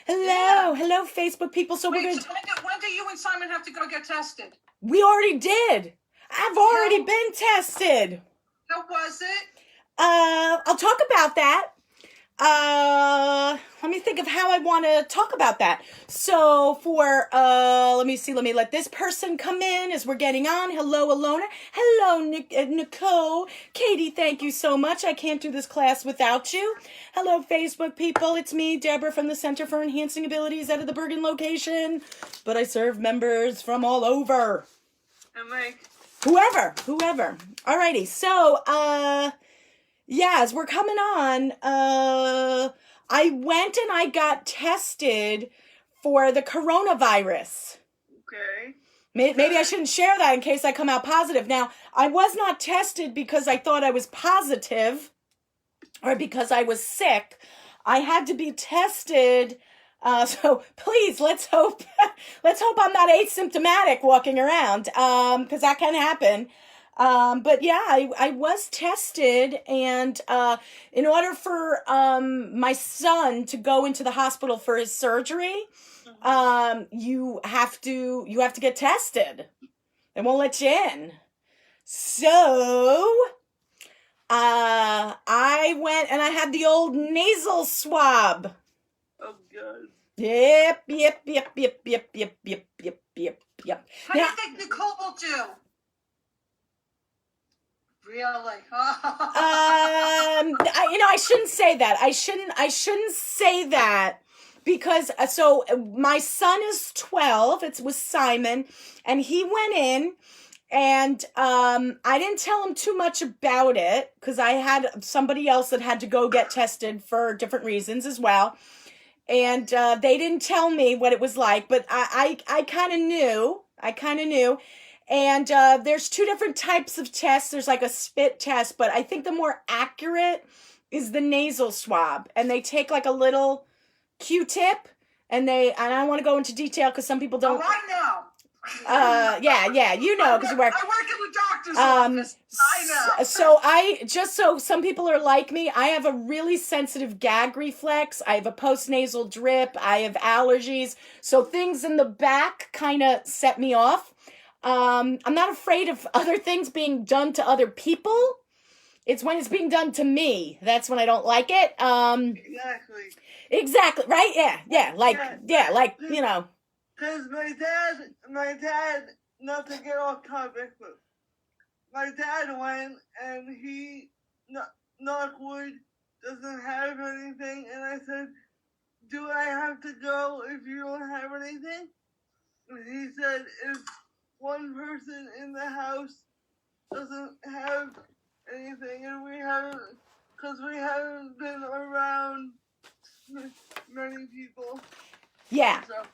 Hello, Facebook people. So Wait, we're so going when do you and Simon have to go get tested? we already did. I've already been tested. How was it? I'll talk about that. Let me think of how I want to talk about that. So for, let me let this person come in as we're getting on. Hello, Alona. Hello, Nicole. Katie, thank you so much. I can't do this class without you. Hello, Facebook people. It's me, Deborah, from the Center for Enhancing Abilities out of the Bergen location. But I serve members from all over. And like... Whoever. Alrighty, so, yeah, as we're coming on, I went and I got tested for the coronavirus. Okay. Maybe I shouldn't share that in case I come out positive. Now, I was not tested because I thought I was positive or because I was sick. I had to be tested. So please, let's hope I'm not asymptomatic walking around, because that can happen. But yeah, I was tested, and in order for my son to go into the hospital for his surgery, you have to get tested. They won't let you in. So I went and I had the old nasal swab. Oh God. Yep. How do you think Nicole will do? Really? I shouldn't say that. I shouldn't say that because so my son is 12. It was Simon, and he went in, and I didn't tell him too much about it because I had somebody else that had to go get tested for different reasons as well, and they didn't tell me what it was like, but I kind of knew. And there's two different types of tests. There's like a spit test, but I think the more accurate is the nasal swab. And they take like a little Q-tip, and I don't want to go into detail because some people don't. Oh, I know. Yeah, you know, because you work. I work in the doctor's office. I know. So some people are like me. I have a really sensitive gag reflex. I have a postnasal drip. I have allergies. So things in the back kind of set me off. I'm not afraid of other things being done to other people. It's when it's being done to me. That's when I don't like it. Exactly, right? Yeah, like, you know. Because my dad, not to get off topic, but my dad went and he, knock wood, doesn't have anything. And I said, do I have to go if you don't have anything? And he said, if one person in the house doesn't have anything, and we haven't been around many people. Yeah. So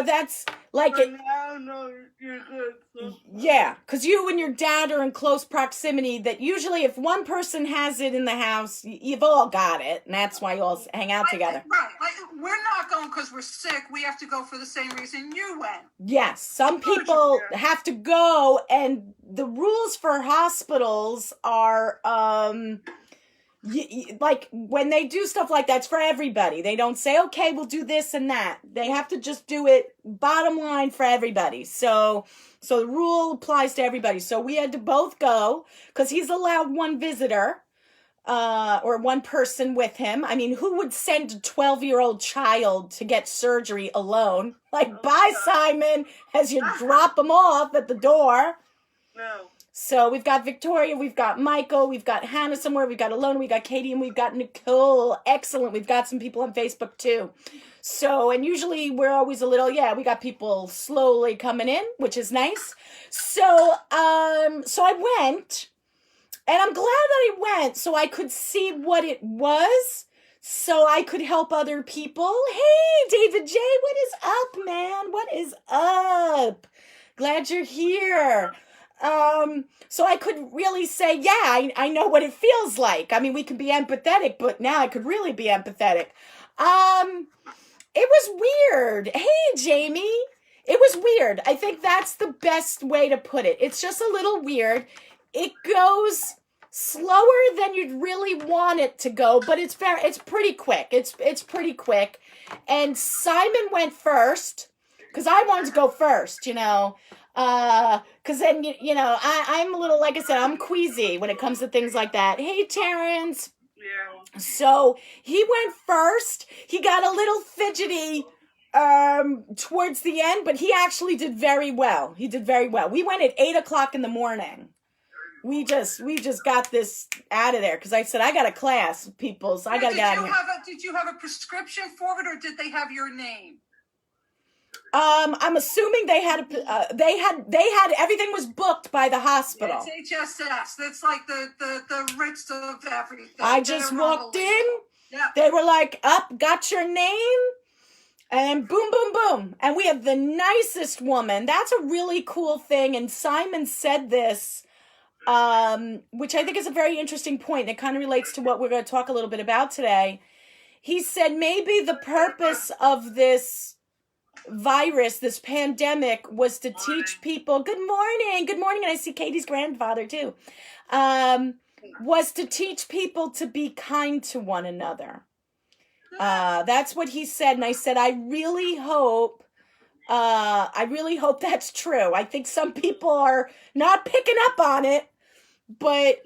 that's like it. Now, no, you're good. So. Yeah, because you and your dad are in close proximity. That usually, if one person has it in the house, you've all got it, and that's why you all hang out together. Right. Like, we're not going because we're sick. We have to go for the same reason you went. Yes, some people have to go, and the rules for hospitals are like when they do stuff like that, it's for everybody. They don't say, okay, we'll do this and that. They have to just do it bottom line for everybody. So the rule applies to everybody. So we had to both go because he's allowed one visitor, or one person with him. I mean, who would send a 12-year-old child to get surgery alone? Like, bye, Simon, as you drop him off at the door. No. So we've got Victoria, we've got Michael, we've got Hannah somewhere, we've got Alona, we've got Katie, and we've got Nicole. Excellent. We've got some people on Facebook too. So, and usually we're always we got people slowly coming in, which is nice. So I went, and I'm glad that I went so I could see what it was, so I could help other people. Hey, David J, what is up, man? What is up? Glad you're here. So I could really say, yeah, I know what it feels like. I mean, we can be empathetic, but now I could really be empathetic. It was weird. Hey, Jamie. It was weird. I think that's the best way to put it. It's just a little weird. It goes slower than you'd really want it to go, but it's pretty quick. It's pretty quick. And Simon went first because I wanted to go first, because then I'm a little, like I said, I'm queasy when it comes to things like that. Hey, Terrence. Yeah. So he went first. He got a little fidgety towards the end, but he actually did very well. He did very well. We went at 8:00 in the morning. We just got this out of there because I said I got a class, people. So I got to get out of here. Did you have a prescription for it, or did they have your name? I'm assuming they had everything was booked by the hospital. It's HSS. It's like the Ritz of everything. I just walked in. Yeah. They were like, "Up, got your name," and boom, boom, boom. And we have the nicest woman. That's a really cool thing. And Simon said this, which I think is a very interesting point. And it kind of relates to what we're going to talk a little bit about today. He said maybe the purpose of this virus, this pandemic, was to teach people, good morning, and I see Katie's grandfather too, was to teach people to be kind to one another. That's what he said, and I said, I really hope that's true. I think some people are not picking up on it, but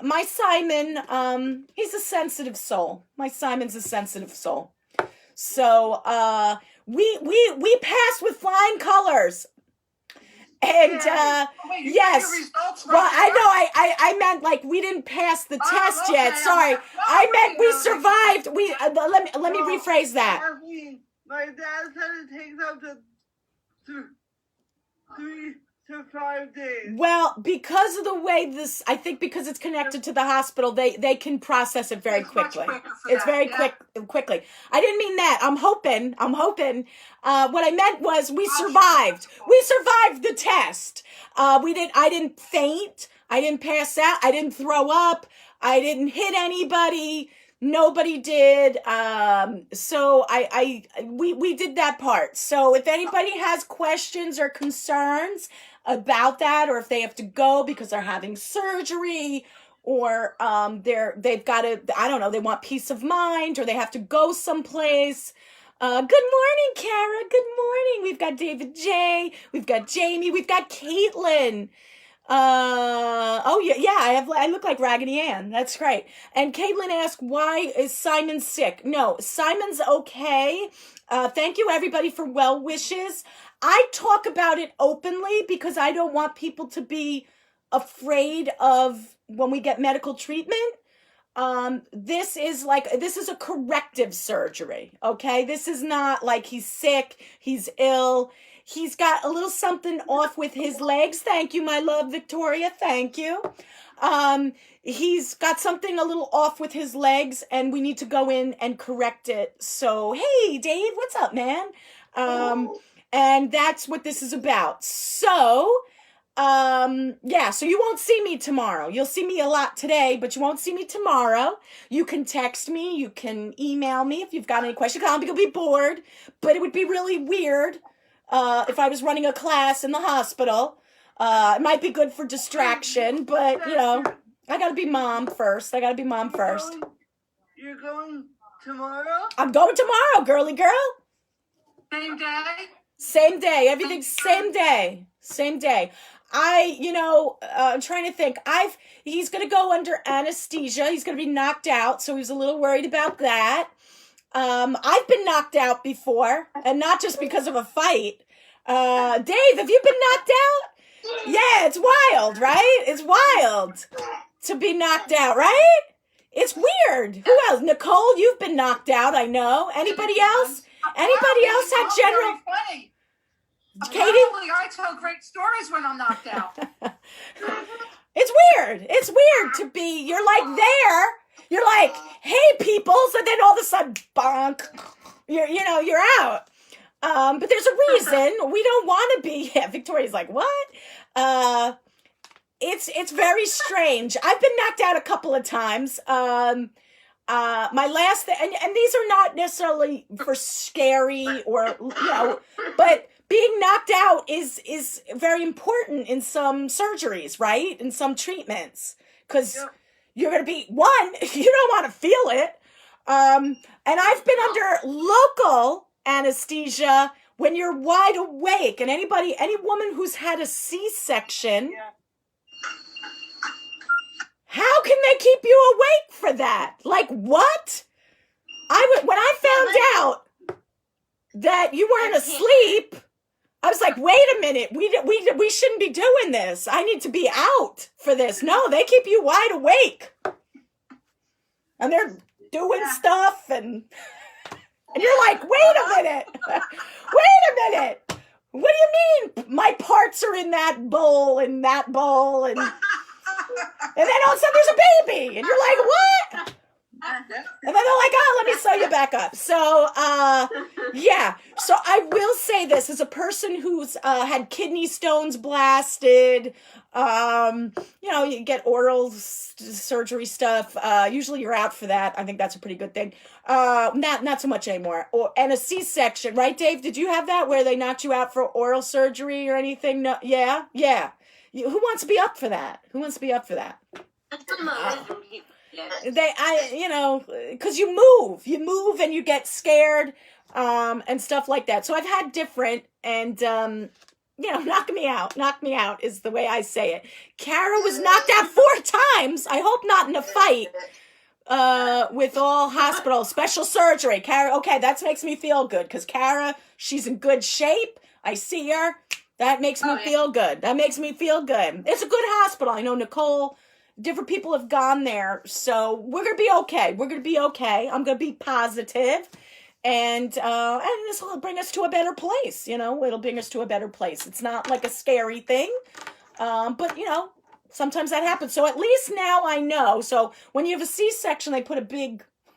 my Simon, he's a sensitive soul. My Simon's a sensitive soul. So, we passed with flying colors. And, yes. Well, I know, I meant like we didn't pass the test yet. Sorry. I meant we survived. Let me rephrase that. My dad said it takes up to 3 to 5 days. Well, because of the way I think because it's connected to the hospital, they can process it very quickly. It's very quickly. I didn't mean that. I'm hoping. What I meant was we survived. We survived the test. I didn't faint. I didn't pass out. I didn't throw up. I didn't hit anybody. Nobody did. So we did that part. So if anybody has questions or concerns about that, or if they have to go because they're having surgery, or they've got to, I don't know, they want peace of mind, or they have to go someplace. Good morning, Kara. Good morning. We've got David J. We've got Jamie. We've got Caitlin. I look like Raggedy Ann. That's great. And Caitlin asked, why is Simon sick? No, Simon's okay. Thank you everybody for well wishes. I talk about it openly because I don't want people to be afraid of when we get medical treatment. This is a corrective surgery. Okay. This is not like he's sick. He's ill. He's got a little something off with his legs. Thank you, my love, Victoria. Thank you. He's got something a little off with his legs, and we need to go in and correct it. So, hey, Dave, what's up, man? And that's what this is about. So, so you won't see me tomorrow. You'll see me a lot today, but you won't see me tomorrow. You can text me. You can email me if you've got any questions. You'll be bored, but it would be really weird if I was running a class in the hospital. It might be good for distraction, but, I gotta be mom first. You're going tomorrow? I'm going tomorrow, girly girl. Same day? Same day. Everything's same day. Same day. I'm trying to think. He's going to go under anesthesia. He's going to be knocked out, so he's a little worried about that. I've been knocked out before, and not just because of a fight. Dave, have you been knocked out? Yeah, it's wild, right? It's wild to be knocked out, right? It's weird. Who else? Nicole, you've been knocked out, I know. Anybody else? Anybody else had general... Katie? I tell great stories when I'm knocked out. It's weird. It's weird to be, you're like there. You're like, hey, peoples, and then all of a sudden, bonk. You're out. But there's a reason. We don't want to be. Yeah, Victoria's like, what? It's very strange. I've been knocked out a couple of times. My last and these are not necessarily for scary or but being knocked out is very important in some surgeries, right? In some treatments. because you're going to be, one, you don't want to feel it. And I've been under local anesthesia when you're wide awake. And any woman who's had a C-section, how can they keep you awake for that? Like, what? When I found out that you weren't asleep, I was like, wait a minute, we shouldn't be doing this. I need to be out for this. No, they keep you wide awake. And they're doing stuff, and you're like, wait a minute. Wait a minute. What do you mean my parts are in that bowl and that bowl, and then all of a sudden there's a baby, and you're like, what? And then they're like, oh, let me sew you back up. So, yeah. So I will say this, as a person who's had kidney stones blasted, you get oral surgery stuff. Usually you're out for that. I think that's a pretty good thing. Not so much anymore. And a C-section, right, Dave? Did you have that where they knocked you out for oral surgery or anything? No. Yeah. Yeah. Who wants to be up for that? Who wants to be up for that? Because you move and you get scared, and stuff like that. So I've had different, and, knock me out is the way I say it. Kara was knocked out 4 times. I hope not in a fight, with all hospital special surgery. Kara, okay, that makes me feel good, because Kara, she's in good shape. I see her. That makes me feel good. That makes me feel good. It's a good hospital. I know Nicole, different people have gone there, so we're going to be okay. We're going to be okay. I'm going to be positive, and this will bring us to a better place, It'll bring us to a better place. It's not like a scary thing, but, sometimes that happens. So at least now I know. So when you have a C-section, they put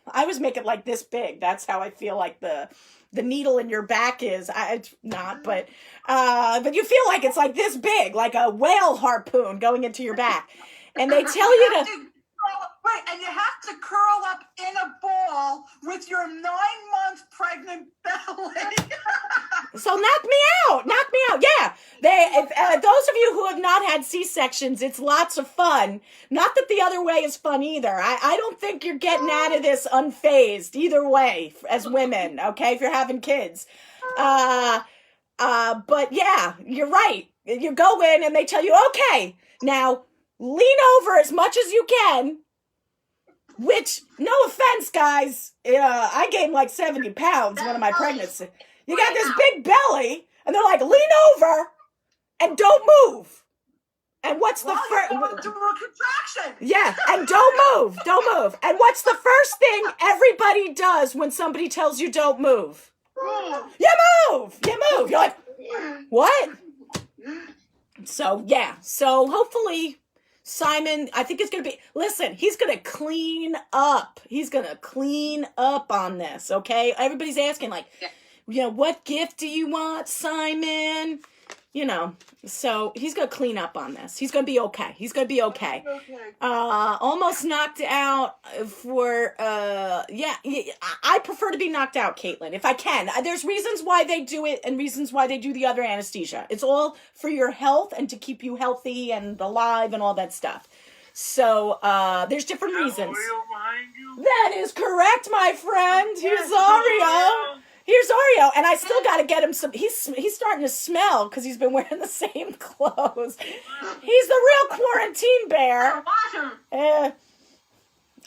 I always make it like this big. That's how I feel like the needle in your back is. It's not, but you feel like it's like this big, like a whale harpoon going into your back. And they tell you to... Wait, and you have to curl up in a ball with your 9-month pregnant belly. So knock me out. Yeah. Those of you who have not had C-sections, it's lots of fun. Not that the other way is fun either. I don't think you're getting out of this unfazed either way as women, okay, if you're having kids. But yeah, you're right. You go in and they tell you, okay, now lean over as much as you can, which, no offense, guys, I gained like 70 pounds one of my pregnancy. You got this big belly, and they're like, lean over and don't move. And what's the first? Do a contraction. Yeah, and don't move. And what's the first thing everybody does when somebody tells you don't move? You move. You're like, what? So, yeah. So, hopefully, Simon, I think it's going to be, listen, he's going to clean up. He's going to clean up on this, okay? Everybody's asking, like, what gift do you want, Simon? So he's going to clean up on this. He's going to be okay. Almost knocked out for, I prefer to be knocked out, Caitlin, if I can. There's reasons why they do it and reasons why they do the other anesthesia. It's all for your health and to keep you healthy and alive and all that stuff. So, there's different reasons. That is correct, my friend. Here's Oreo. And I still got to get him some. He's starting to smell because he's been wearing the same clothes. He's the real quarantine bear.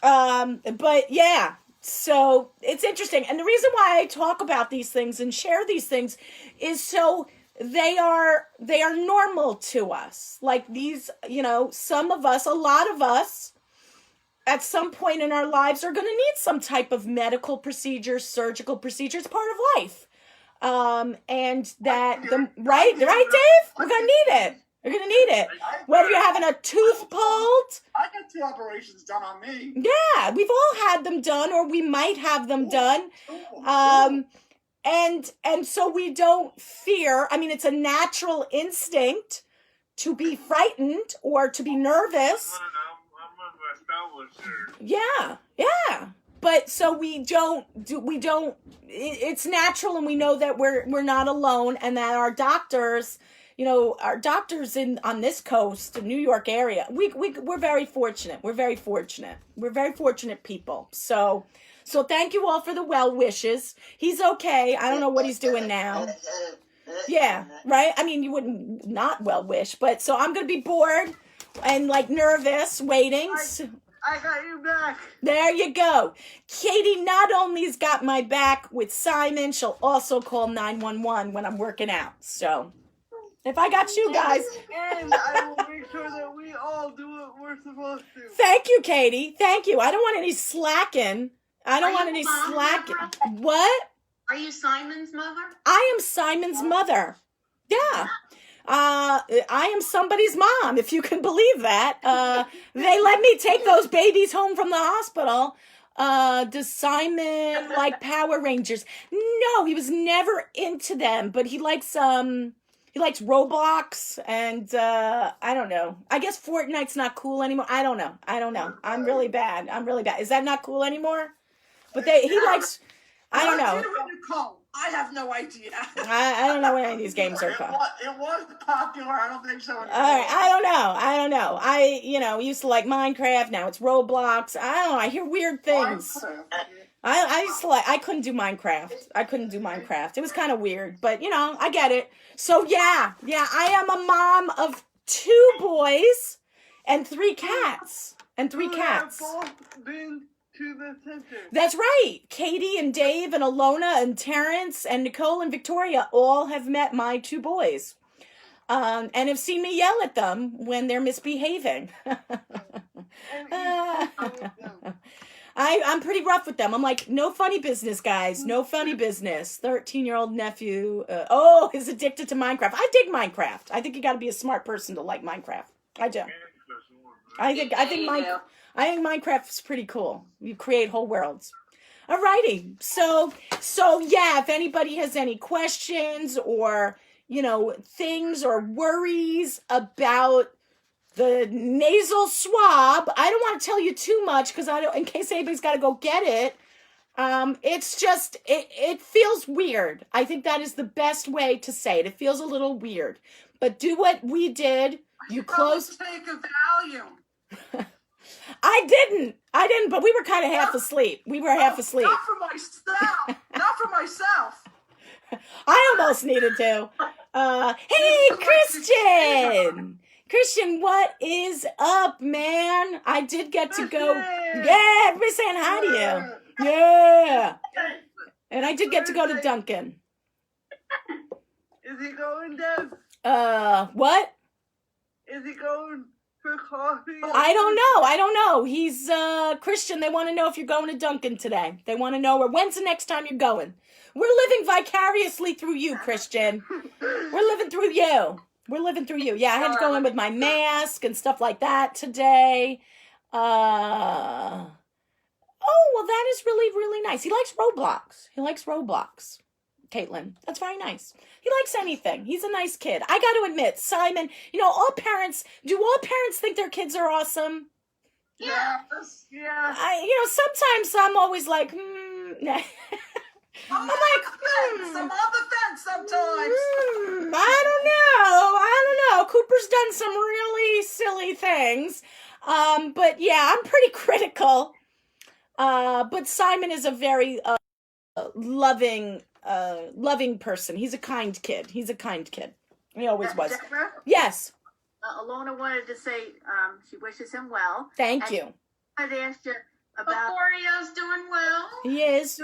But yeah, so it's interesting, and the reason why I talk about these things and share these things is so they are normal to us. Like these, some of us, a lot of us, at some point in our lives are going to need some type of medical procedure, surgical procedure. It's part of life. And that, right, Dave? We're going to need it. We're going to need it. Whether you're having a tooth pulled. I got 2 operations done on me. Yeah, we've all had them done, or we might have them done. And so we don't fear. I mean, it's a natural instinct to be frightened or to be nervous. Yeah. But so it's natural, and we know that we're not alone, and that our doctors, our doctors on this coast, New York area, we're very fortunate. We're very fortunate. We're very fortunate people. So thank you all for the well wishes. He's okay. I don't know what he's doing now. Yeah, right? I mean, you wouldn't not well wish, but so I'm going to be bored and like nervous waiting. I got you back. There you go. Katie not only's got my back with Simon, she'll also call 911 when I'm working out. So if I got you guys. And I will make sure that we all do what we're supposed to. Thank you, Katie. Thank you. I don't want any slacking. I don't want any slacking. What? Are you Simon's mother? I am Simon's mother. Yeah. I am somebody's mom, if you can believe that. They let me take those babies home from the hospital. Does Simon like Power Rangers? No, he was never into them, but he likes Roblox and I don't know. I guess Fortnite's not cool anymore. I don't know. I'm really bad. Is that not cool anymore? But he likes, I don't know. I have no idea. I don't know what any of these games are called. It was popular. I don't think so anymore. All right, I don't know. I used to like Minecraft. Now it's Roblox. I don't know. I hear weird things. I used to I couldn't do Minecraft. It was kind of weird, but I get it. So yeah, I am a mom of 2 boys and 3 cats. Have both been to the center. That's right. Katie and Dave and Alona and Terrence and Nicole and Victoria all have met my 2 boys. And have seen me yell at them when they're misbehaving. I'm pretty rough with them. I'm like, no funny business, guys. No funny business. 13-year-old nephew. Is addicted to Minecraft. I dig Minecraft. I think you got to be a smart person to like Minecraft. I do. I think Minecraft is pretty cool. You create whole worlds. Alrighty. So yeah, if anybody has any questions or, things or worries about the nasal swab, I don't want to tell you too much because in case anybody's got to go get it. It's just, it feels weird. I think that is the best way to say it. It feels a little weird, but do what we did. You close. Take a Valium. I didn't, but we were kind of half asleep. Not for myself. I almost needed to. Hey, Christian, what is up, man? I did get to go. Yeah, everybody's saying hi to you. Yeah. And I did get to go to Dunkin'. Is he going, Deb? What? Is he going for coffee? I don't know. He's, Christian, they want to know if you're going to Dunkin' today. They want to know when's the next time you're going. We're living vicariously through you, Christian. We're living through you. Yeah, I had to go in with my mask and stuff like that today. Oh, well, that is really, really nice. He likes Roblox. Caitlin. That's very nice. He likes anything. He's a nice kid. I got to admit, Simon, do all parents think their kids are awesome? Yeah. Sometimes I'm always like, nah. I'm on the fence sometimes. I don't know. Cooper's done some really silly things. But yeah, I'm pretty critical. But Simon is a very loving person. He's a kind kid. He always was. Deborah? Yes. Alona wanted to say she wishes him well. Thank you. I asked you about Orio's doing well. He is.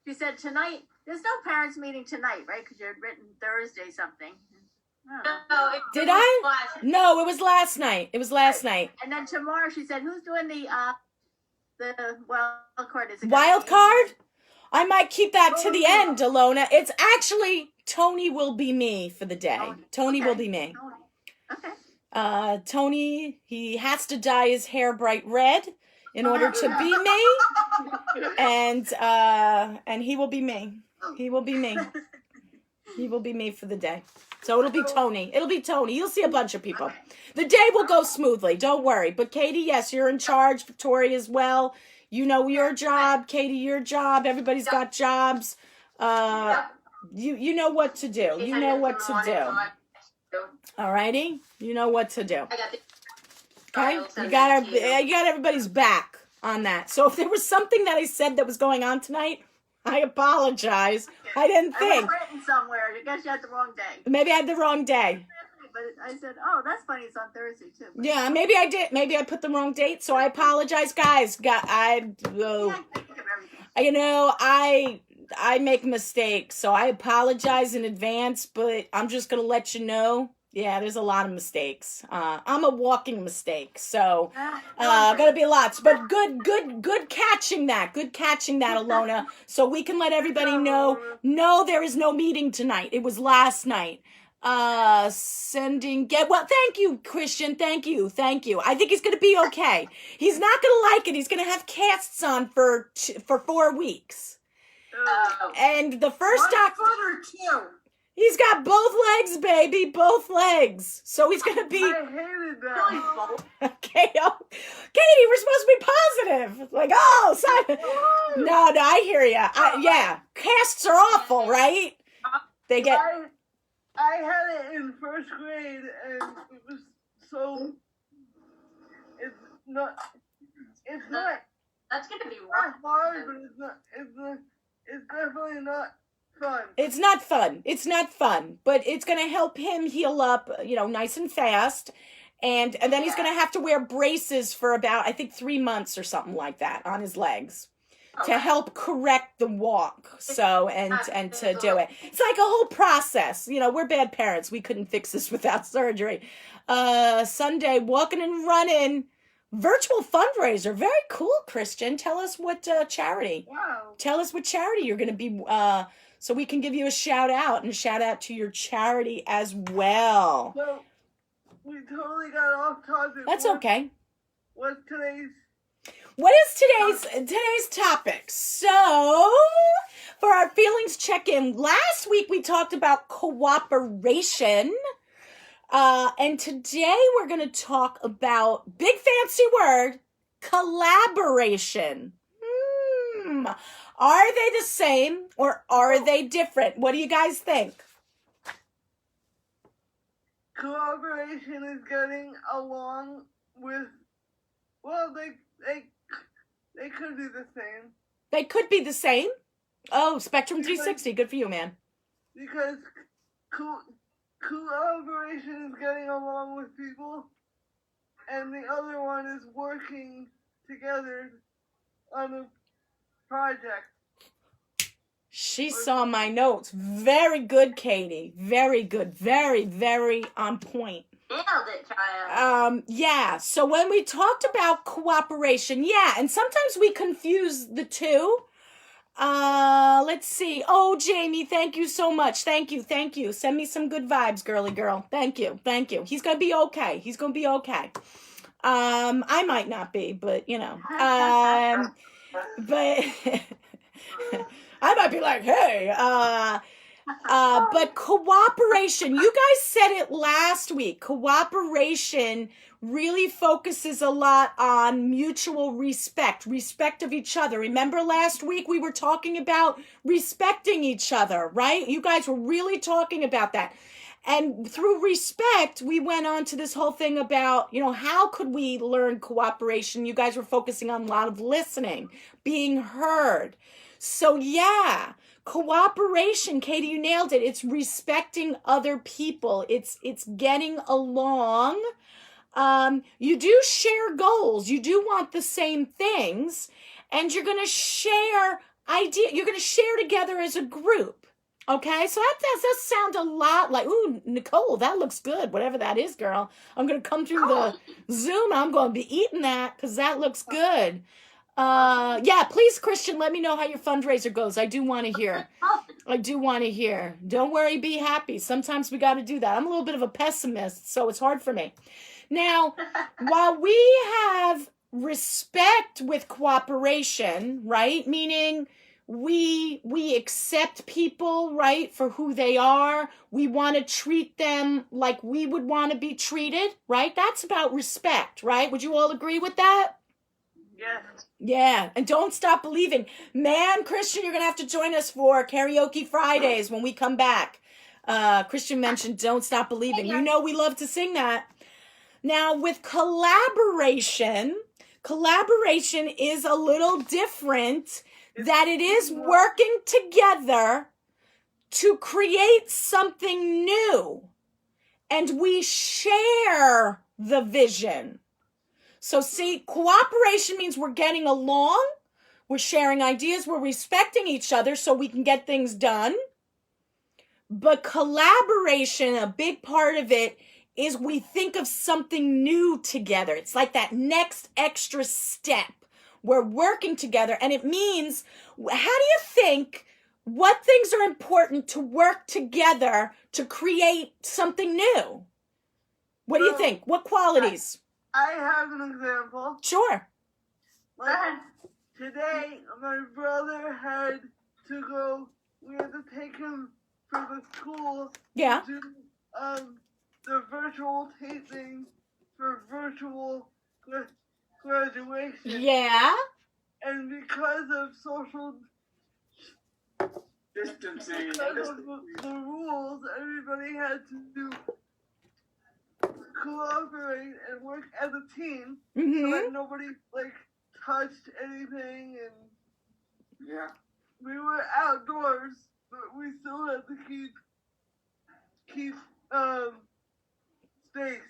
She said tonight, there's no parents meeting tonight, right? Because you had written Thursday something. No, Did I? No, it was last night. And then tomorrow she said, who's doing the wild card? Is it wild card? I might keep that to the end, Alona. It's actually Tony will be me for the day. Tony will be me. Okay. Tony, he has to dye his hair bright red in order to be me, and he will be me. He will be me for the day. So it'll be Tony. You'll see a bunch of people. The day will go smoothly. Don't worry. But Katie, yes, you're in charge. Victoria as well. You know your job. Katie, your job. Everybody's got jobs. You know what to do. Alrighty? You know what to do. I got the. Okay? You got everybody's back on that. So if there was something that I said that was going on tonight, I apologize. I didn't I think. was written somewhere. I guess you had the wrong day. Maybe I had the wrong day. But I said, oh, that's funny. It's on Thursday, too. But Yeah, maybe I did. Maybe I put the wrong date, so I apologize, guys. yeah, I think of everything. You know, I make mistakes, so I apologize in advance, but I'm just going to let you know, yeah, there's a lot of mistakes. I'm a walking mistake, so going to be lots, but good catching that. Good catching that, Alona, so we can let everybody know, no, there is no meeting tonight. It was last night. Well, thank you, Christian. Thank you. I think he's going to be okay. He's not going to like it. He's going to have casts on for 4 weeks. And the first 1 foot or 2? he's got both legs, baby, both legs. So he's going to be, I hated that. okay, Katie, we're supposed to be positive. Like, oh, Simon. No, I hear ya. Yeah, casts are awful, right? They get, I had it in first grade, and it was so. It's not That's gonna be rough. hard, but it's definitely not fun. it's not fun, but it's going to help him heal up, nice and fast. And then he's going to have to wear braces for about, I think, 3 months or something like that on his legs to help correct the walk. So, and to do it. It's like a whole process. We're bad parents. We couldn't fix this without surgery. Sunday, walking and running, virtual fundraiser. Very cool, Christian. Tell us what charity. Wow. Tell us what charity you're going to be, so we can give you a shout out and shout out to your charity as well. So, we totally got off topic. That's okay. What's today's? What is today's topic? So, for our feelings check-in, last week we talked about cooperation. And today we're going to talk about, big fancy word, collaboration. Are they the same or are they different? What do you guys think? Cooperation is getting along with. Well, they could be the same. They could be the same. Oh, Spectrum 360. Good for you, man. Because collaboration is getting along with people, and the other one is working together on a project. She saw my notes. Very good, Katie. Very good. Very, very on point. Nailed it, child. Yeah. So when we talked about cooperation, and sometimes we confuse the two. Let's see. Oh, Jamie, thank you so much. Thank you. Send me some good vibes, girly girl. Thank you. He's gonna be okay. I might not be, but but I might be like, hey, but cooperation, you guys said it last week. Cooperation really focuses a lot on mutual respect of each other. Remember last week we were talking about respecting each other, right? You guys were really talking about that. And through respect, we went on to this whole thing about, how could we learn cooperation? You guys were focusing on a lot of listening, being heard. So cooperation, Katie, you nailed it. It's respecting other people. It's getting along. You do share goals. You do want the same things, and you're going to share ideas. You're going to share together as a group. Okay, so that does sound a lot like, ooh, Nicole, that looks good. Whatever that is, girl. I'm going to come through the Zoom. I'm going to be eating that because that looks good. Please, Christian, let me know how your fundraiser goes. I do want to hear. Don't worry, be happy. Sometimes we got to do that. I'm a little bit of a pessimist, so it's hard for me. Now, while we have respect with cooperation, right? Meaning we accept people, right, for who they are. We want to treat them like we would want to be treated, right? That's about respect, right? Would you all agree with that? Yes. Yeah, and don't stop believing. Man, Christian, you're going to have to join us for Karaoke Fridays when we come back. Christian mentioned Don't Stop Believing. You know we love to sing that. Now, with collaboration is a little different, that it is working together to create something new. And we share the vision. So see, cooperation means we're getting along, we're sharing ideas, we're respecting each other so we can get things done. But collaboration, a big part of it, is we think of something new together. It's like that next extra step. We're working together, and it means, how do you think, what things are important to work together to create something new? What do you think? What qualities? I have an example. Sure. Like, today, my brother had to go, we had to take him for the school Yeah. to do the virtual taping for virtual graduation. Yeah. And because of social Distancing. because of the rules, everybody had to cooperate and work as a team, so that nobody touched anything, and Yeah. we were outdoors, but we still had to keep space.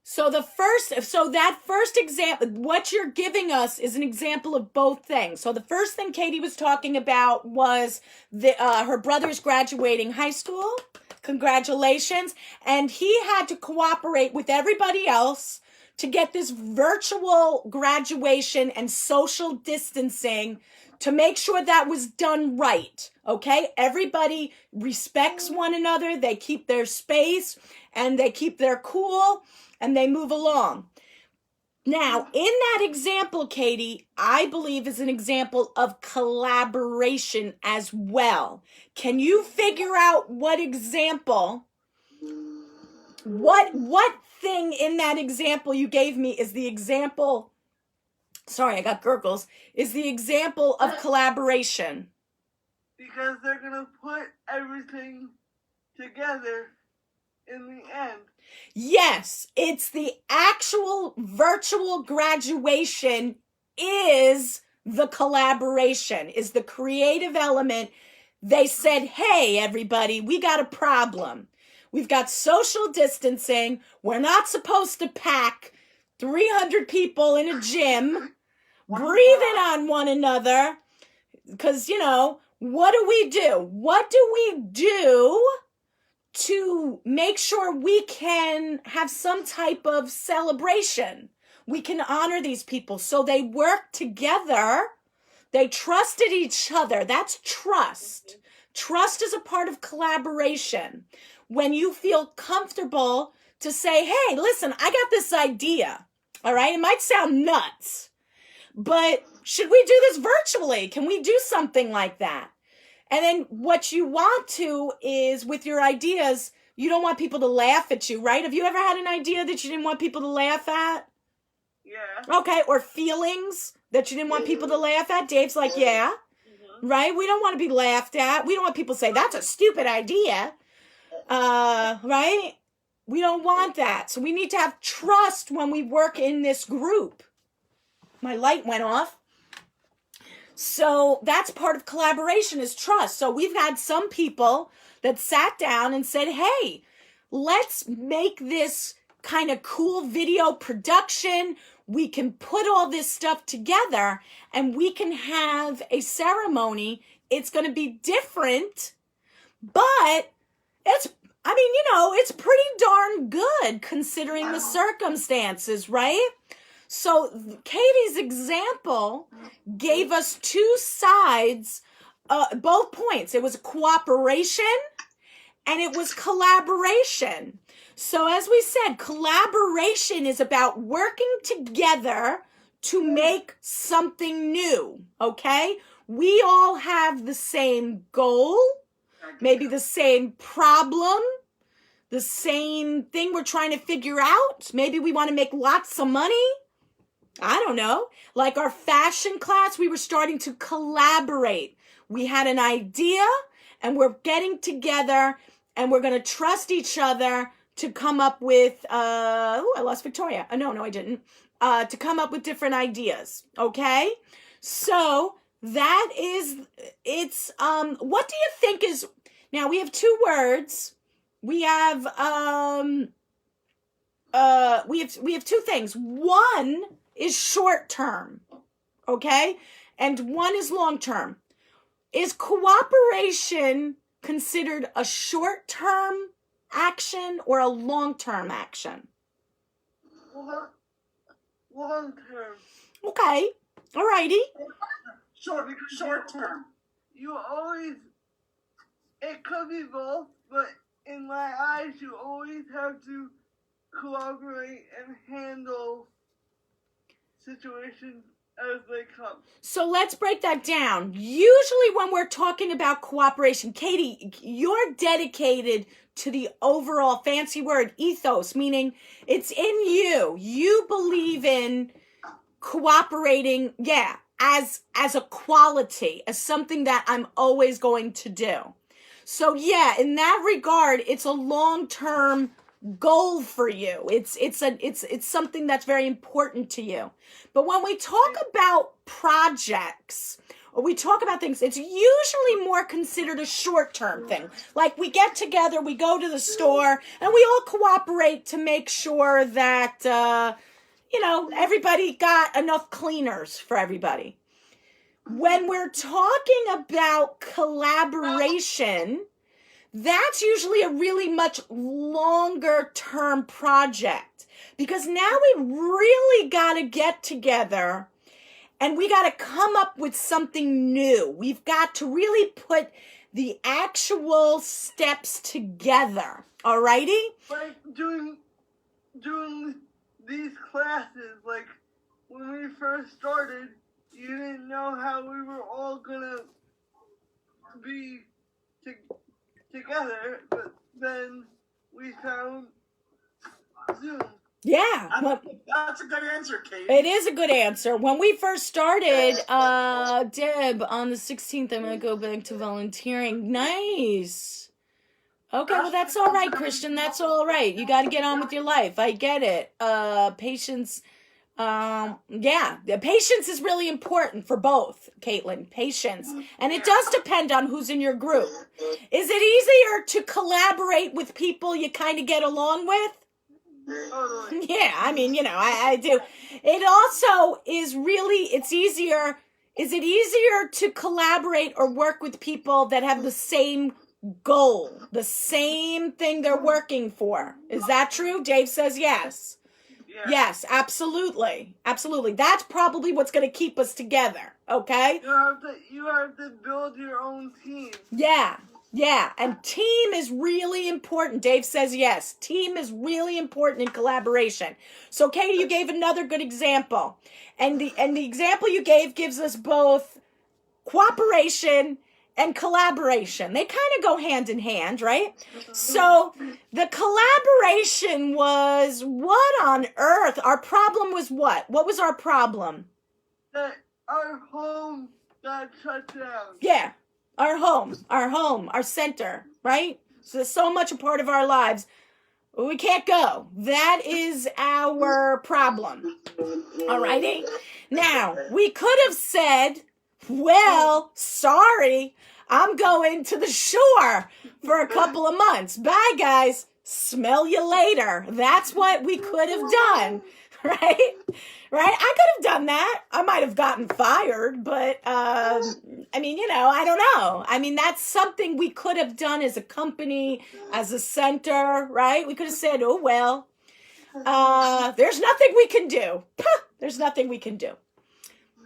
So that first example, what you're giving us is an example of both things. So the first thing Katie was talking about was her brother's graduating high school. Congratulations. And he had to cooperate with everybody else to get this virtual graduation and social distancing to make sure that was done right. Okay? Everybody respects one another. They keep their space and they keep their cool and they move along. Now, in that example, Katie, I believe is an example of collaboration as well. Can you figure out what example, what thing in that example you gave me is the example, sorry, I got gurgles, is the example of collaboration? Because they're going to put everything together in the end. Yes, it's the actual virtual graduation is the collaboration, is the creative element. They said, hey, everybody, we got a problem. We've got social distancing. We're not supposed to pack 300 people in a gym, breathing on one another. Because, what do we do? What do we do to make sure we can have some type of celebration? We can honor these people. So they work together. They trusted each other. That's trust. Trust is a part of collaboration. When you feel comfortable to say, hey, listen, I got this idea. All right. It might sound nuts, but should we do this virtually? Can we do something like that? And then what you want to is with your ideas, you don't want people to laugh at you, right? Have you ever had an idea that you didn't want people to laugh at? Yeah. Okay. Or feelings that you didn't want people to laugh at? Dave's like, yeah. Right? We don't want to be laughed at. We don't want people to say, that's a stupid idea. Right? We don't want that. So we need to have trust when we work in this group. My light went off. So that's part of collaboration is trust. So we've had some people that sat down and said, hey, let's make this kind of cool video production. We can put all this stuff together and we can have a ceremony. It's going to be different, but it's pretty darn good considering the circumstances, right? So Katie's example gave us two sides, both points. It was cooperation and it was collaboration. So as we said, collaboration is about working together to make something new, okay? We all have the same goal, maybe the same problem, the same thing we're trying to figure out. Maybe we want to make lots of money. I don't know. Like our fashion class, we were starting to collaborate. We had an idea and we're getting together and we're going to trust each other to come up with, I lost Victoria. No, I didn't. To come up with different ideas. Okay. So that is, what do you think is, now we have two words. We have, we have two things. One is short term. Okay. And one is long term. Is cooperation considered a short term action or a long term action? Long term. Okay. Alrighty. Short term. You always, it could be both, but in my eyes, you always have to cooperate and handle situations as they come. So let's break that down. Usually when we're talking about cooperation, Katie, you're dedicated to the overall fancy word ethos, meaning it's in you. You believe in cooperating, as a quality, as something that I'm always going to do. So in that regard, it's a long-term goal for you. It's something that's very important to you. But when we talk about projects or we talk about things, it's usually more considered a short-term thing. Like we get together, we go to the store, and we all cooperate to make sure that everybody got enough cleaners for everybody. When we're talking about collaboration, that's usually a really much longer term project, because now we really got to get together and we got to come up with something new. We've got to really put the actual steps together. Alrighty? Like doing these classes, like when we first started, you didn't know how we were all gonna be together, but then we found Zoom. Yeah. That's a good answer, Kate. It is a good answer. When we first started, Deb, on the 16th, I'm going to go back to volunteering. Nice. Okay, well, that's all right, Christian. That's all right. You got to get on with your life. I get it. Patience. Patience is really important for both, Caitlin. Patience. And it does depend on who's in your group. Is it easier to collaborate with people you kind of get along with? Yeah, I mean, I do. It also is really, it's easier. Is it easier to collaborate or work with people that have the same goal, the same thing they're working for? Is that true? Dave says yes. Yeah. Yes, absolutely. Absolutely. That's probably what's going to keep us together, okay? You have to build your own team. Yeah, and team is really important. Dave says yes. Team is really important in collaboration. So, Katie, you gave another good example. And the example you gave gives us both cooperation and collaboration. They kind of go hand in hand, right? So, the collaboration was, what on earth? Our problem was what? What was our problem? That our home got shut down. Yeah. Our home, our center, right? So much a part of our lives. We can't go. That is our problem. Alrighty? Now, we could have said, well, sorry, I'm going to the shore for a couple of months. Bye, guys. Smell you later. That's what we could have done, right? Right? I could have done that. I might have gotten fired, but, I don't know. I mean, that's something we could have done as a company, as a center, right? We could have said, oh, well, there's nothing we can do. There's nothing we can do.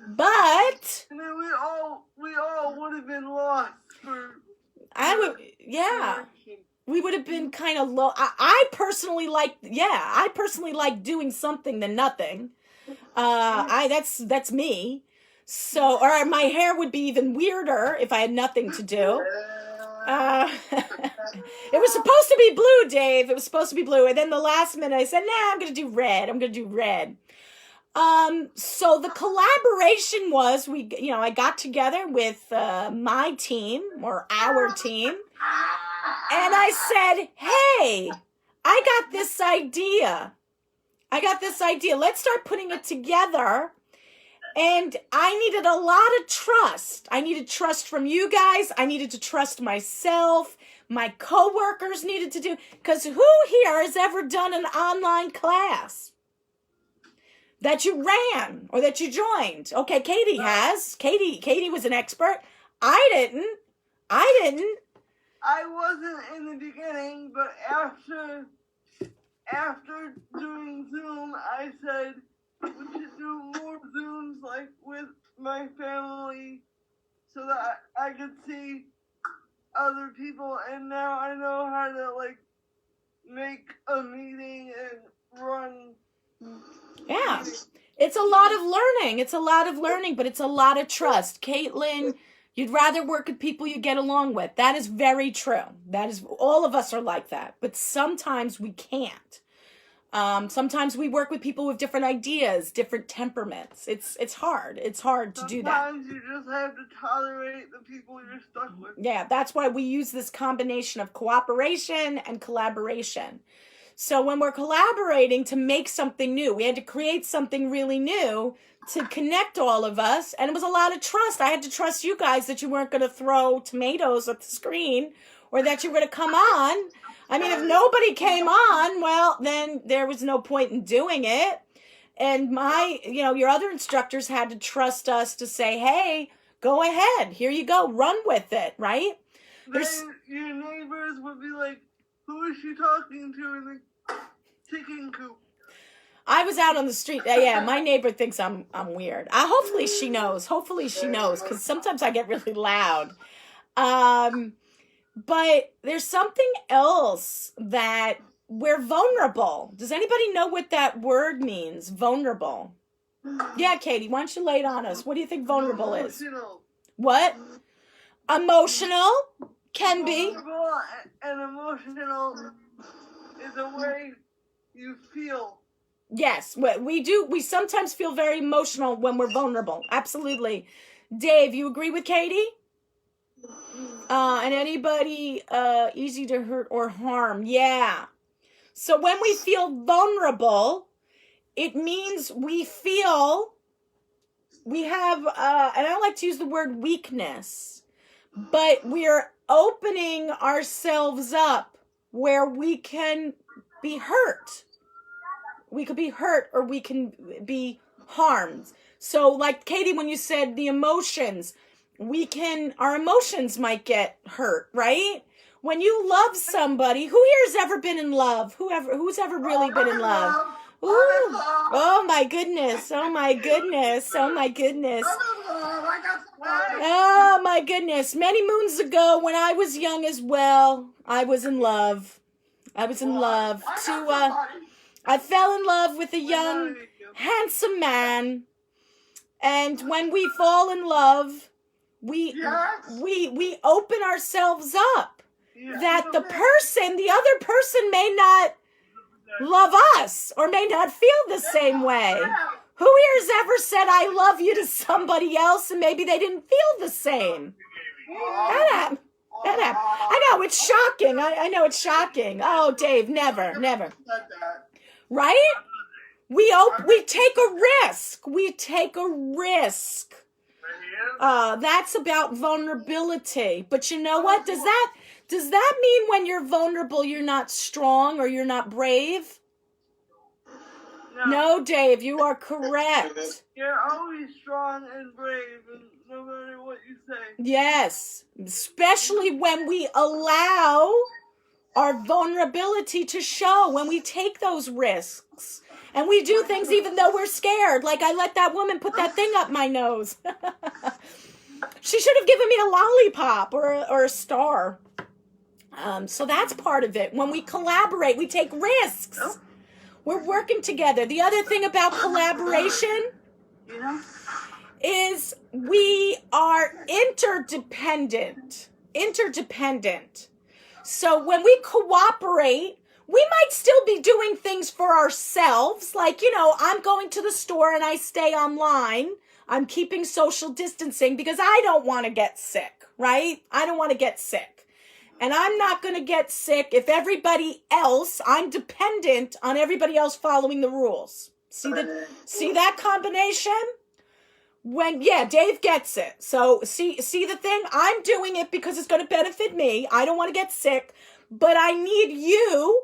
But And then we all would have been lost for we would have been kind of low. I personally like doing something than nothing. That's me. So, or my hair would be even weirder if I had nothing to do. It was supposed to be blue, Dave. It was supposed to be blue. And then the last minute I said, nah, I'm going to do red. So the collaboration was, I got together with my team or our team, and I said, hey, I got this idea. Let's start putting it together. And I needed a lot of trust. I needed trust from you guys. I needed to trust myself. My coworkers needed to do, because who here has ever done an online class that you ran or that you joined? Okay, Katie has. Katie was an expert. I didn't. I wasn't in the beginning, but after doing Zoom, I said we should do more Zooms like with my family so that I could see other people, and now I know how to like make a meeting and run. Yeah. It's a lot of learning. But it's a lot of trust. Caitlin, you'd rather work with people you get along with. That is very true. That is, all of us are like that. But sometimes we can't. Sometimes we work with people with different ideas, different temperaments. It's hard. It's hard to do that. Sometimes you just have to tolerate the people you're stuck with. Yeah, that's why we use this combination of cooperation and collaboration. So when we're collaborating to make something new, we had to create something really new to connect all of us. And it was a lot of trust. I had to trust you guys that you weren't going to throw tomatoes at the screen or that you were going to come on. I mean, if nobody came on, well, then there was no point in doing it. And your other instructors had to trust us to say, hey, go ahead. Here you go. Run with it, right? Your neighbors would be like, who is she talking to in the chicken coop? I was out on the street. Yeah, my neighbor thinks I'm weird. Hopefully she knows, because sometimes I get really loud. But there's something else that we're vulnerable. Does anybody know what that word means? Vulnerable. Yeah, Katie, why don't you lay it on us? What do you think vulnerable is? What? Emotional? Can be. Vulnerable and emotional is the way you feel. Yes, we do. We sometimes feel very emotional when we're vulnerable. Absolutely. Dave, you agree with Katie? And anybody easy to hurt or harm? Yeah. So when we feel vulnerable, it means we feel we have, and I don't like to use the word weakness, but we're opening ourselves up where we can be hurt. We could be hurt or we can be harmed. So like Katie, when you said the emotions, our emotions might get hurt, right? When you love somebody, who here has ever been in love? Who's ever really been in love? Ooh. Oh my goodness. Oh my goodness. Oh my goodness. Oh my goodness. Many moons ago when I was young as well, I was in love. I fell in love with a young, handsome man. And when we fall in love, we open ourselves up that the other person may not love us or may not feel the same way. Who here has ever said I love you to somebody else and maybe they didn't feel the same? That happened. I know, it's shocking. I know it's shocking. Oh, Dave, never. Right? We take a risk. That's about vulnerability. But you know what? Does that mean when you're vulnerable, you're not strong or you're not brave? No, Dave, you are correct. You're always strong and brave, no matter what you say. Yes, especially when we allow our vulnerability to show, when we take those risks. And we do things even though we're scared. Like I let that woman put that thing up my nose. She should have given me a lollipop or a star. So that's part of it. When we collaborate, we take risks. We're working together. The other thing about collaboration is we are interdependent. So when we cooperate, we might still be doing things for ourselves. Like, I'm going to the store and I stay online. I'm keeping social distancing because I don't want to get sick, right? I don't want to get sick. And I'm not going to get sick if I'm dependent on everybody else following the rules. See that combination? Dave gets it. So see the thing? I'm doing it because it's going to benefit me. I don't want to get sick, but I need you,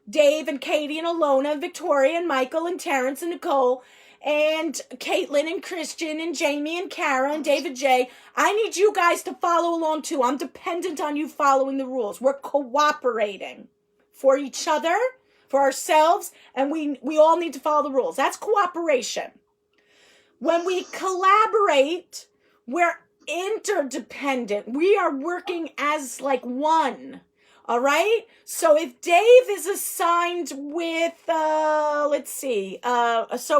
Dave and Katie and Alona and Victoria and Michael and Terrence and Nicole and Caitlin and Christian and Jamie and Kara and David J. I need you guys to follow along too. I'm dependent on you following the rules. We're cooperating for each other, for ourselves, and we all need to follow the rules. That's cooperation. When we collaborate, we're interdependent. We are working as like one. All right. So if Dave is assigned with, so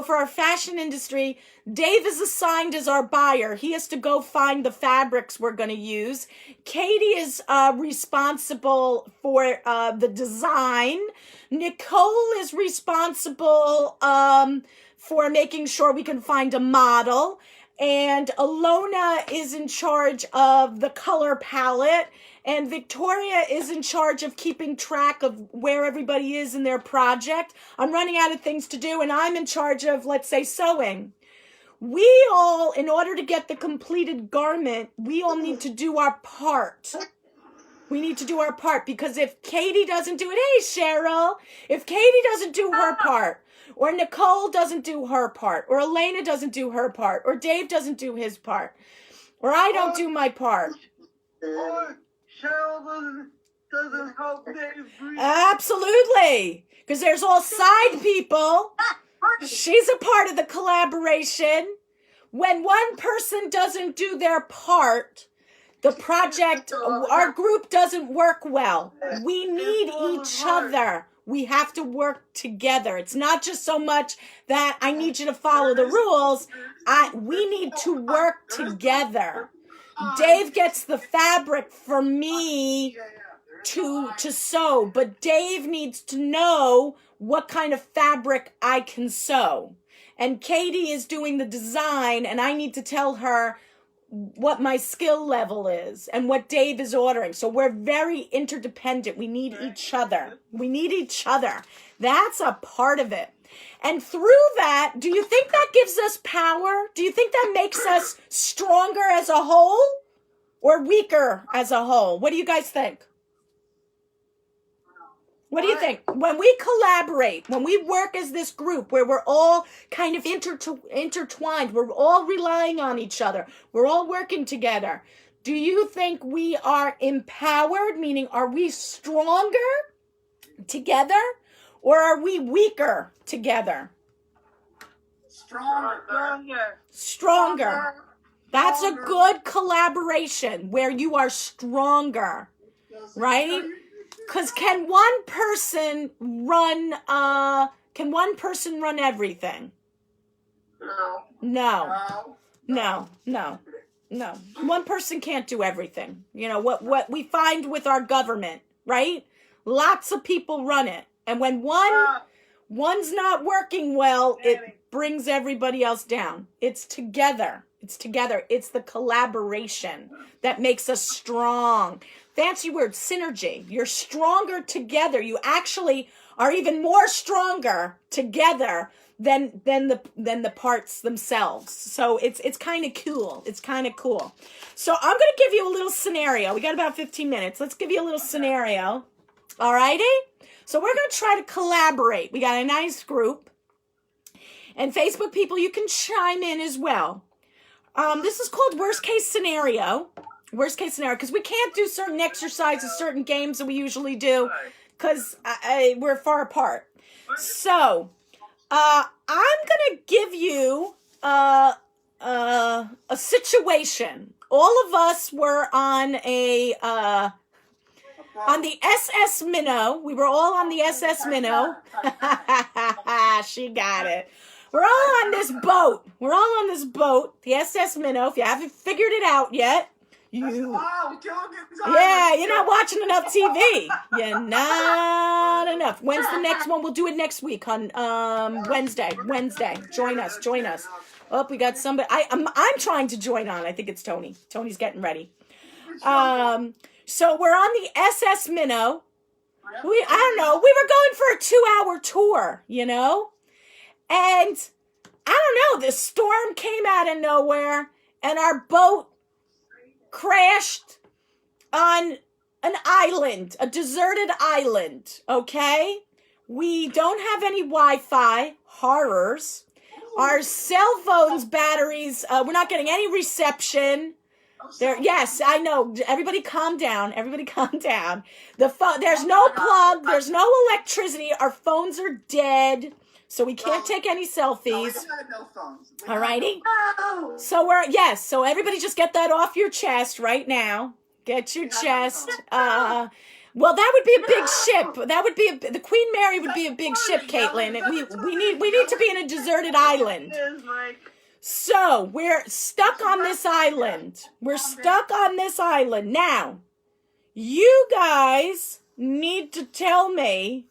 for our fashion industry, Dave is assigned as our buyer. He has to go find the fabrics we're going to use. Katie is responsible for the design. Nicole is responsible for making sure we can find a model. And Alona is in charge of the color palette. And Victoria is in charge of keeping track of where everybody is in their project. I'm running out of things to do, and I'm in charge of, let's say, sewing. We all, in order to get the completed garment, we all need to do our part. We need to do our part, because if Katie doesn't do it, hey, Cheryl, if Katie doesn't do her part, or Nicole doesn't do her part, or Elena doesn't do her part, or Dave doesn't do his part, or I don't do my part. Or Cheryl doesn't help Dave breathe. Absolutely. Because there's all side people. She's a part of the collaboration. When one person doesn't do their part, the project, our group doesn't work well. We need each other. We have to work together. It's not just so much that I need you to follow the rules. We need to work together. Dave gets the fabric for me to sew, but Dave needs to know what kind of fabric I can sew. And Katie is doing the design, and I need to tell her what my skill level is and what Dave is ordering. So we're very interdependent. We need each other. We need each other. That's a part of it. And through that, do you think that gives us power? Do you think that makes us stronger as a whole or weaker as a whole? What do you guys think? What do you think? When we collaborate, when we work as this group where we're all kind of intertwined, we're all relying on each other, we're all working together, do you think we are empowered, meaning are we stronger together, or are we weaker together? Stronger. That's a good collaboration where you are stronger, right? Because can one person run everything? No. One person can't do everything. You know, what we find with our government, right? Lots of people run it. And when one's not working well, it brings everybody else down. It's together. It's the collaboration that makes us strong. Fancy word, synergy. You're stronger together. You actually are even more stronger together than the parts themselves. So it's kind of cool. It's kind of cool. So I'm going to give you a little scenario. We got about 15 minutes. Let's give you a little scenario. All righty? So we're going to try to collaborate. We got a nice group. And Facebook people, you can chime in as well. This is called worst case scenario. Worst case scenario, because we can't do certain exercises, certain games that we usually do, because we're far apart. So, I'm gonna give you a situation. All of us were on the SS Minnow. We were all on the SS Minnow. She got it. We're all on this boat. The SS Minnow. If you haven't figured it out yet, Wow, Gilligan's Yeah, Island. you're not watching enough TV. You're not enough. When's the next one? We'll do it next week on Wednesday. Join us. Oh, we got somebody. I'm trying to join on. I think it's Tony. Tony's getting ready. So we're on the SS Minnow. I don't know. We were going for a 2-hour tour, you know? And I don't know. This storm came out of nowhere and our boat crashed on an island, a deserted island, okay? We don't have any Wi-Fi. Horrors. Our cell phones batteries, we're not getting any reception. Yes, I know. Everybody calm down. The phone, there's no plug. There's no electricity. Our phones are dead. So we can't take any selfies. No phones. Alrighty. So so everybody just get that off your chest right now. Get your chest. Well, that would be a big ship. That would be the Queen Mary would be a big ship, Caitlin. We need to be in a deserted island. So we're stuck on this island. Now. You guys need to tell me.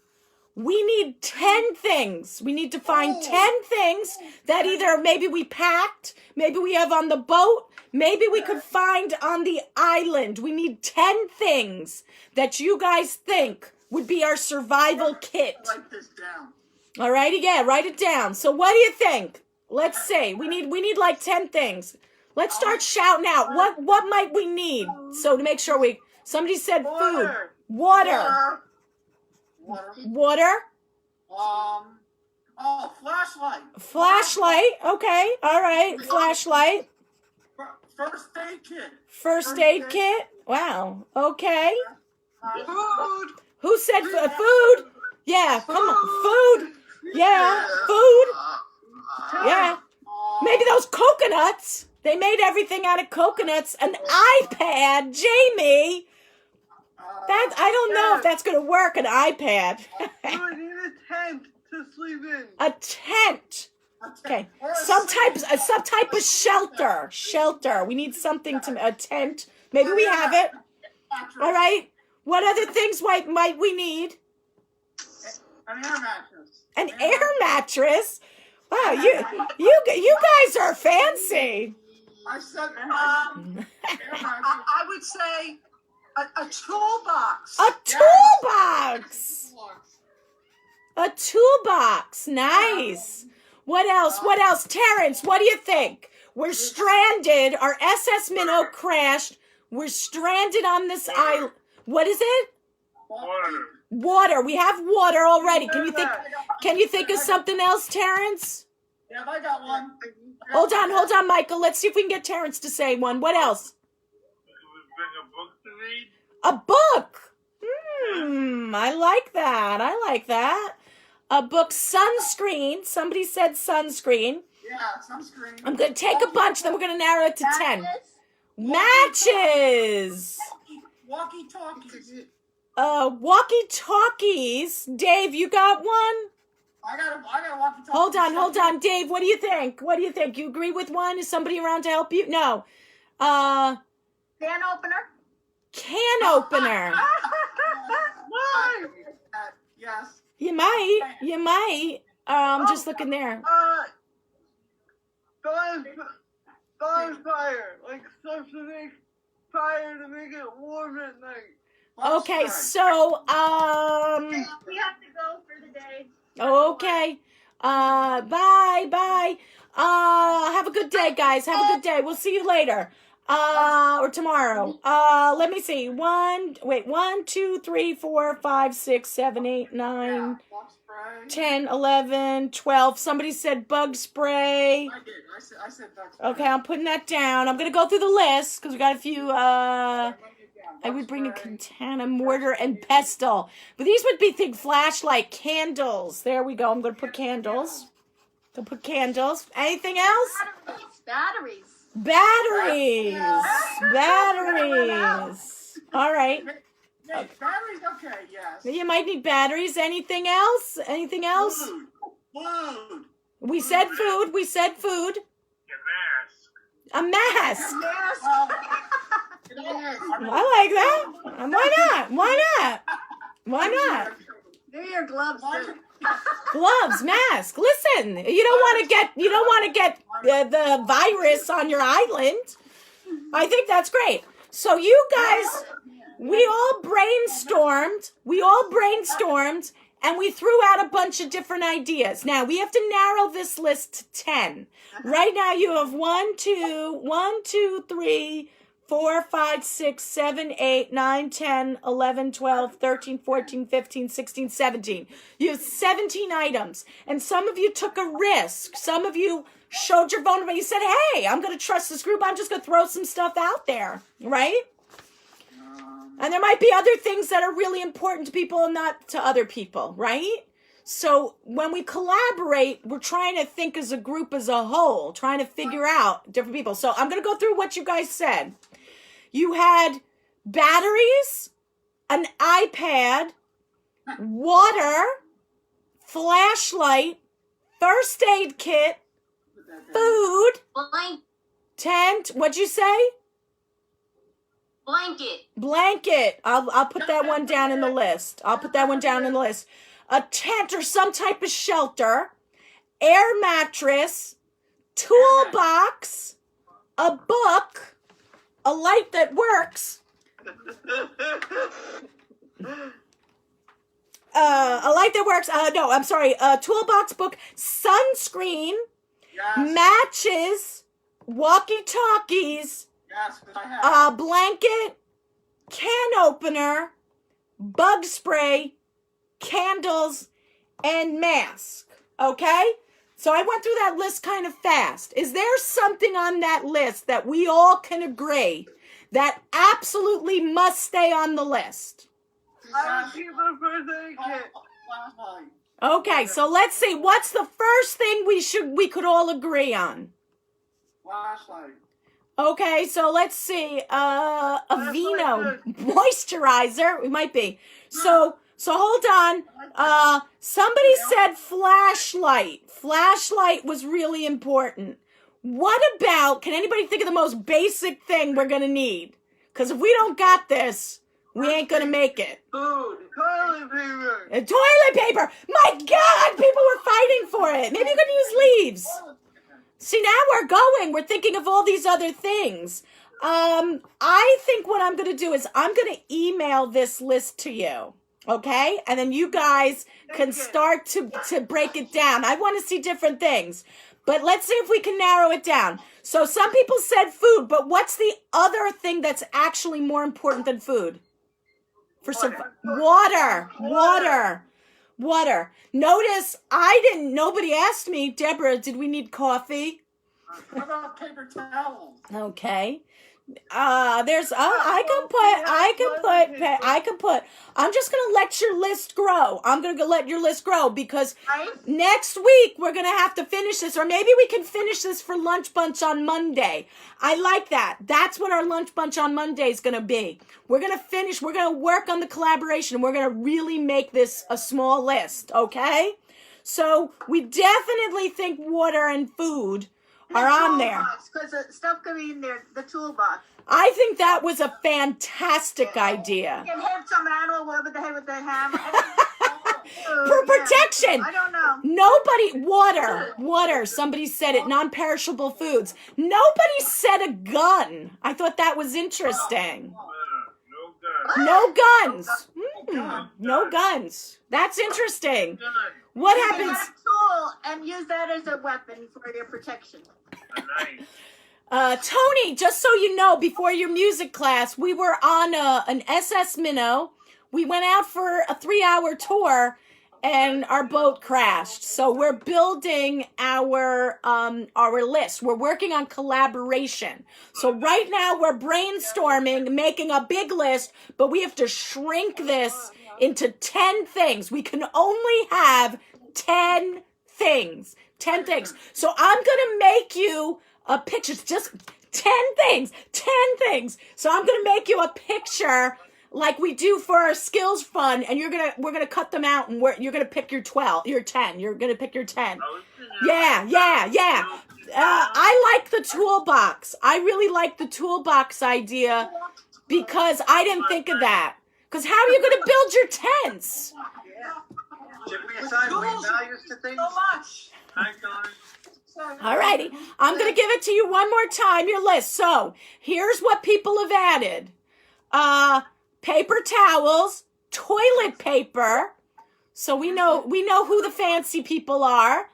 We need 10 things. We need to find 10 things that either maybe we packed, maybe we have on the boat, maybe we could find on the island. We need 10 things that you guys think would be our survival kit. Write this down. All righty, yeah, write it down. So what do you think? Let's see. We need like 10 things. Let's start shouting out. What might we need? So to make sure somebody said food. Water. Flashlight. Flashlight. Okay. All right. Flashlight. First aid kit. Wow. Okay. Food. Who said food? Yeah. Come on. Food. Yeah. Food. Yeah. Maybe those coconuts. They made everything out of coconuts. An iPad. Jamie. I don't know if that's going to work, an iPad. You need a tent to sleep in. A tent. Okay. Some type of shelter. Shelter. We need something a tent. Maybe we have it. All right. What other things might we need? An air mattress. An air mattress? Wow, you guys are fancy. I said air mattress. I would say a toolbox. A toolbox. A toolbox. Nice. What else? Terrence, what do you think? We're stranded. Our SS Minnow crashed. We're stranded on this island. What is it? Water. We have water already. Can you think of something else, Terrence? Yeah, I got one. Hold on, Michael. Let's see if we can get Terrence to say one. What else? A book. I like that. A book. Sunscreen. Somebody said sunscreen. Yeah, sunscreen. I'm going to take a bunch, then we're going to narrow it to 10. Matches. Walkie-talkies. Walkie-talkies. Dave, you got one? I got a walkie-talkie. Hold on. Dave, what do you think? You agree with one? Is somebody around to help you? No. Can opener. Can opener. Yes. You might. I'm just looking there. Bonfire, like stuff to make fire to make it warm at night. Okay, so We have to go for the day. Okay. Bye. Have a good day, guys. Have a good day. We'll see you later. Or tomorrow. Let me see. 1, 2, 3, 4, 5, 6, 7, 8, 9, 10, 11, 12. Somebody said bug spray. I did. I said bug spray. Okay, I'm putting that down. I'm going to go through the list because we got a few, I would bring a katana, mortar, and pestle. But these would be flashlight, candles. There we go. I'm going to put candles. Anything else? Batteries. All right. Batteries, okay, yes. You might need batteries. Anything else? Food. We said food. A mask. I like that. Why not? Why not? Why not? Do your gloves too. Gloves, mask. Listen, you don't want to get the virus on your island. I think that's great. So you guys, we all brainstormed, and we threw out a bunch of different ideas. Now we have to narrow this list to 10. Right now you have 1, 2, 3, 4, 5, 6, 7, 8, 9, 10, 11, 12, 13, 14, 15, 16, 17. You have 17 items. And some of you took a risk. Some of you showed your vulnerability. You said, hey, I'm going to trust this group. I'm just going to throw some stuff out there. Right? And there might be other things that are really important to people and not to other people. Right? So when we collaborate, we're trying to think as a group as a whole, trying to figure out different people. So I'm going to go through what you guys said. You had batteries, an iPad, water, flashlight, first aid kit, food, tent. What'd you say? Blanket. I'll put that one down in the list. A tent or some type of shelter, air mattress, toolbox, a book, a light that works, a toolbox, book, sunscreen, matches, walkie-talkies, a blanket, can opener, bug spray, candles, and mask. Okay? So I went through that list kind of fast. Is there something on that list that we all can agree that absolutely must stay on the list? I would keep the first aid kit. Okay, so let's see. What's the first thing we could all agree on? Flashlight. Okay, so let's see. A Vino moisturizer. It might be. So hold on. Somebody said flashlight. Flashlight was really important. What about, can anybody think of the most basic thing we're going to need? Because if we don't got this, we ain't going to make it. Food. Toilet paper. Toilet paper. My God, people were fighting for it. Maybe you could use leaves. See, now we're going. We're thinking of all these other things. I think what I'm going to do is I'm going to email this list to you. Okay? And then you guys can start to break it down. I want to see different things. But let's see if we can narrow it down. So some people said food, but what's the other thing that's actually more important than food? Water. Notice nobody asked me, Deborah, did we need coffee? What about paper towels? Okay. I can put, I'm just going to let your list grow. I'm going to let your list grow because next week we're going to have to finish this, or maybe we can finish this for lunch bunch on Monday. I like that. That's what our lunch bunch on Monday is going to be. We're going to work on the collaboration. We're going to really make this a small list. Okay. So we definitely think water and food are on there. Because stuff could be in there, the toolbox. I think that was a fantastic idea. You can hit some animal over the head with the hammer. For protection. I don't know. Water. Somebody said it. Non-perishable foods. Nobody said a gun. I thought that was interesting. No guns. No guns. That's interesting. What happens? You have a tool and use that as a weapon for your protection. Tony, just so you know, before your music class, we were on an SS Minnow. We went out for a 3-hour tour, and our boat crashed. So we're building our list. We're working on collaboration. So right now we're brainstorming, making a big list, but we have to shrink this into 10 things. We can only have 10 things. 10 things. So I'm going to make you a picture. It's just 10 things. 10 things. So I'm going to make you a picture like we do for our skills fun, and we're going to cut them out, and you're going to pick your 10. You're going to pick your 10. Yeah. I like the toolbox. I really like the toolbox idea because I didn't think of that. Because how are you going to build your tents? Should we assign weight values to things? So much. All righty. I'm going to give it to you one more time, your list. So here's what people have added. Paper towels, toilet paper. So we know who the fancy people are.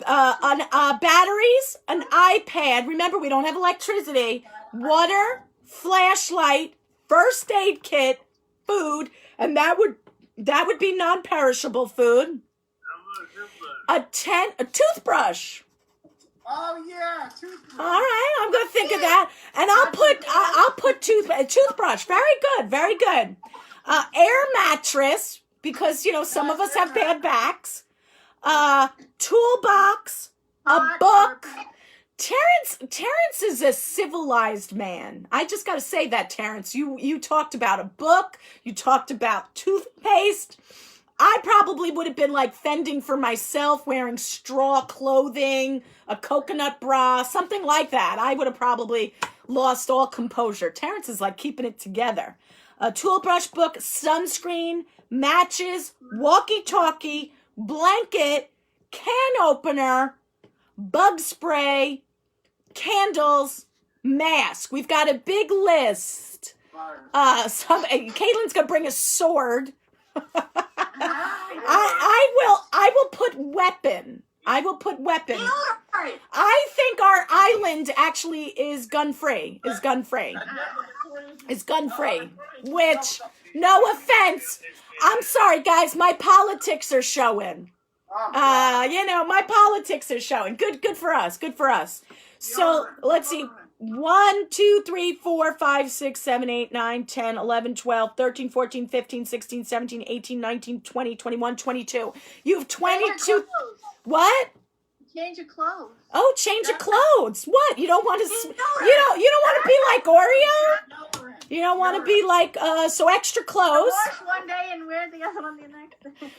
Batteries, an iPad. Remember, we don't have electricity. Water, flashlight, first aid kit, food, and that would be non-perishable food. A toothbrush. Oh yeah, toothbrush. All right, I'm gonna think of that, and I'll put toothbrush. Very good, very good. Air mattress, because some of us have bad backs. Toolbox, a book. Terrence is a civilized man. I just got to say that, Terrence. You talked about a book. You talked about toothpaste. I probably would have been like fending for myself, wearing straw clothing, a coconut bra, something like that. I would have probably lost all composure. Terrence is like keeping it together. A toothbrush, book, sunscreen, matches, walkie-talkie, blanket, can opener, bug spray, candles, mask. We've got a big list. Caitlin's gonna bring a sword. I will put weapon. I will put weapon. I think our island actually is gun free. Which, no offense, I'm sorry guys, my politics are showing. My politics are showing. Good for us. Good for us. So let's see. 1, 2, 3, 4, 5, 6, 7, 8, 9, 10, 11, 12, 13, 14, 15, 16, 17, 18, 19, 20, 21, 22. You have 22. What? Change your clothes. Oh, change of clothes. What? You don't want to you don't want to be like Oreo? You don't want to be like so extra clothes. Wash one day and wear the other one the next day.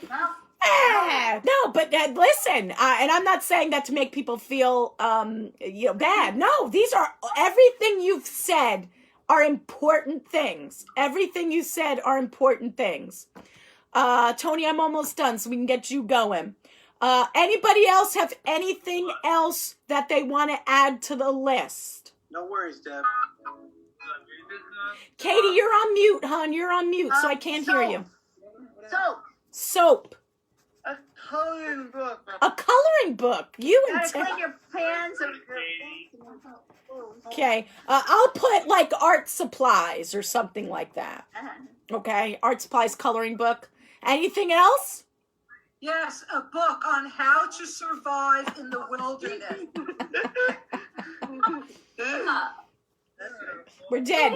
No, but listen, and I'm not saying that to make people feel bad. No, these are everything you've said are important things. Everything you said are important things. Tony, I'm almost done, so we can get you going. Anybody else have anything else that they want to add to the list? No worries, Deb. Katie, you're on mute, hon. You're on mute, so I can't hear you. Soap. A coloring book. A coloring book. You and Gotta clean your pans and Okay. I'll put like art supplies or something like that. Okay. Art supplies, coloring book. Anything else? Yes, a book on how to survive in the wilderness. We're dead.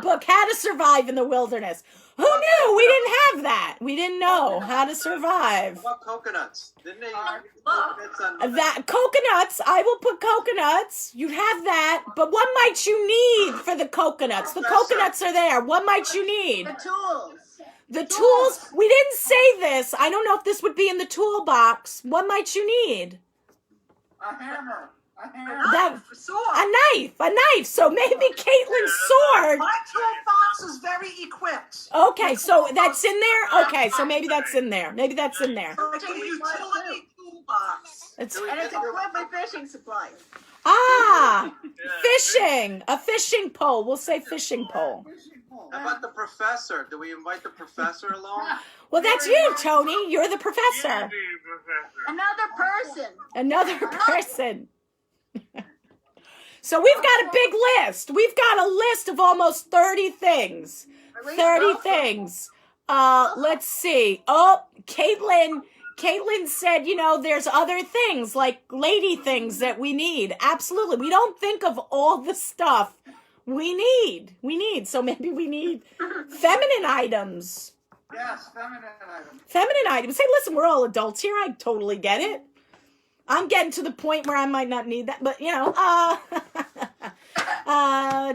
Book, How to Survive in the Wilderness. Who knew? We didn't have that. We didn't know how to survive. What about coconuts? Didn't they? Coconuts. I will put coconuts. You'd have that. But what might you need for the coconuts? The coconuts are there. What might you need? the tools. The tools. We didn't say this. I don't know if this would be in the toolbox. What might you need? A hammer. A knife. A knife. So maybe Caitlin's sword. My toolbox is very equipped. Okay, so that's in there? Okay, so maybe that's in there. Like a utility toolbox. And it's equipped with fishing supplies. Fishing. A fishing pole. We'll say fishing pole. How about the professor? Do we invite the professor along? Well, that's you, Tony. You're the professor. Another person. So we've got a big list. We've got a list of almost 30 things. 30 things. Let's see. Oh, Caitlin said, there's other things like lady things that we need. Absolutely. We don't think of all the stuff we need. So maybe we need feminine items. Yes, feminine items. Feminine items. Hey, listen, we're all adults here. I totally get it. I'm getting to the point where I might not need that, but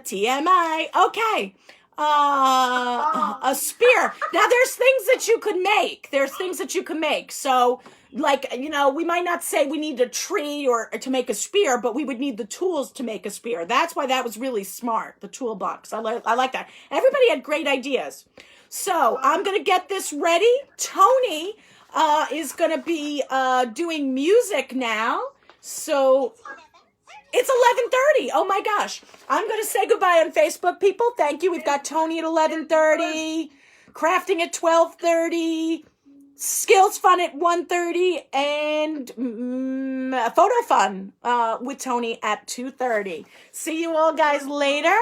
TMI. Okay. A spear. Now there's things that you could make. So like, you know, we might not say we need a tree or to make a spear, but we would need the tools to make a spear. That's why that was really smart, the toolbox. I like that. Everybody had great ideas. So I'm going to get this ready. Tony is going to be doing music now. So it's 11:30. Oh my gosh. I'm going to say goodbye on Facebook, people. Thank you. We've got Tony at 11:30, crafting at 12:30, skills fun at 1:30, and photo fun with Tony at 2:30. See you all guys later.